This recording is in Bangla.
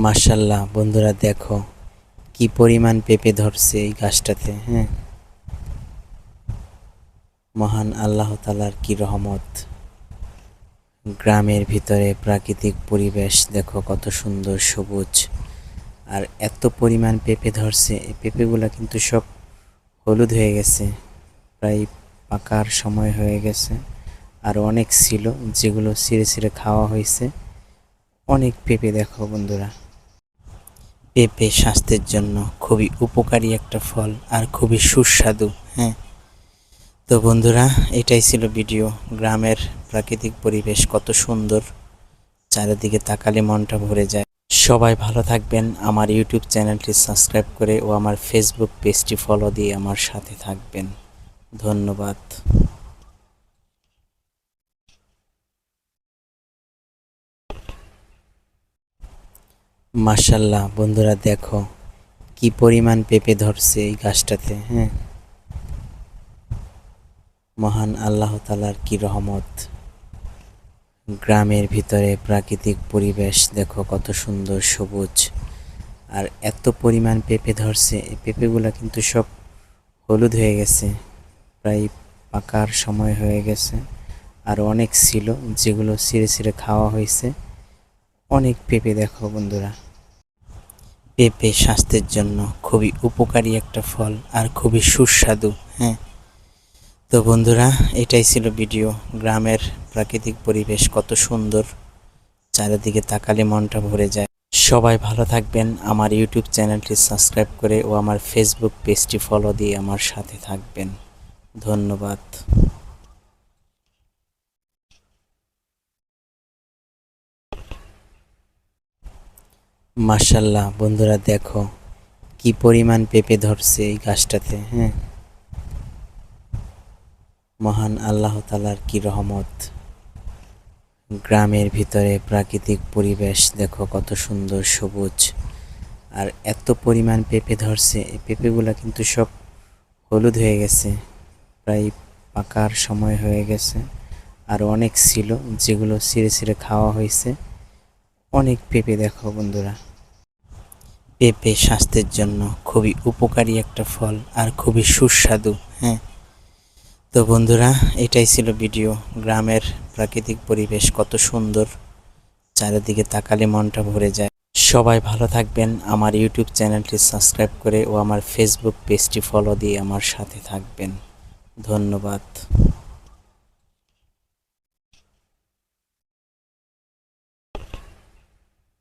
মাশাল্লাহ বন্ধুরা, দেখো কি পরিমাণ পেঁপে ধরছে এই গাছটাতে। হ্যাঁ, মহান আল্লাহ তাআলার কি রহমত। গ্রামের ভিতরে প্রাকৃতিক পরিবেশ দেখো কত সুন্দর সবুজ, আর এত পরিমাণ পেঁপে ধরছে। এই পেঁপেগুলো কিন্তু সব হলুদ হয়ে গেছে, প্রায় পাকার সময় হয়ে গেছে। আর অনেক ছিল যেগুলো ছিঁড়ে ছিঁড়ে খাওয়া হয়েছে। অনেক পেঁপে দেখো বন্ধুরা। পেঁপে স্বাস্থ্যের জন্য খুবই উপকারী একটা ফল আর খুবই সুস্বাদু। হ্যাঁ, তো বন্ধুরা, এটাই ছিল ভিডিও। গ্রামের প্রাকৃতিক পরিবেশ কত সুন্দর, চারিদিকে তাকালে মনটা ভরে যায়। সবাই ভালো থাকবেন। আমার ইউটিউব চ্যানেলটি সাবস্ক্রাইব করে ও আমার ফেসবুক পেজটি ফলো দিয়ে আমার সাথে থাকবেন। ধন্যবাদ। মাশাল্লাহ বন্ধুরা, দেখো কি পরিমাণ পেঁপে ধরছে এই গাছটাতে। হ্যাঁ, মহান আল্লাহ তাআলার কি রহমত। গ্রামের ভিতরে প্রাকৃতিক পরিবেশ দেখো কত সুন্দর সবুজ, আর এত পরিমাণ পেঁপে ধরছে। এই পেঁপেগুলো কিন্তু সব হলুদ হয়ে গেছে, প্রায় পাকার সময় হয়ে গেছে। আর অনেক ছিল যেগুলো ছিঁড়ে ছিঁড়ে খাওয়া হয়েছে। অনেক পেঁপে দেখো বন্ধুরা। পেঁপে স্বাস্থ্যের জন্য খুবই উপকারী একটা ফল আর খুবই সুস্বাদু। হ্যাঁ, তো বন্ধুরা, এটাই ছিল ভিডিও। গ্রামের প্রাকৃতিক পরিবেশ কত সুন্দর, চারিদিকে তাকালে মনটা ভরে যায়। সবাই ভালো থাকবেন। আমার ইউটিউব চ্যানেলটি সাবস্ক্রাইব করে ও আমার ফেসবুক পেজটি ফলো দিয়ে আমার সাথে থাকবেন। ধন্যবাদ। মাশাল্লাহ বন্ধুরা, দেখো কি পরিমাণ পেঁপে ধরছে এই গাছটাতে। হ্যাঁ, মহান আল্লাহ তাআলার কি রহমত। গ্রামের ভিতরে প্রাকৃতিক পরিবেশ দেখো কত সুন্দর সবুজ, আর এত পরিমাণ পেঁপে ধরছে। এই পেঁপেগুলো কিন্তু সব হলুদ হয়ে গেছে, প্রায় পাকার সময় হয়ে গেছে। আর অনেক ছিল যেগুলো ছিঁড়ে ছিঁড়ে খাওয়া হয়েছে। অনেক পেঁপে দেখো বন্ধুরা। পেঁপে স্বাস্থ্যের জন্য খুবই উপকারী একটা ফল আর খুবই সুস্বাদু। হ্যাঁ, তো বন্ধুরা, এটাই ছিল ভিডিও। গ্রামের প্রাকৃতিক পরিবেশ কত সুন্দর, চারিদিকে তাকালে মনটা ভরে যায়। সবাই ভালো থাকবেন। আমার ইউটিউব চ্যানেলটি সাবস্ক্রাইব করে ও আমার ফেসবুক পেজটি ফলো দিয়ে আমার সাথে থাকবেন। ধন্যবাদ।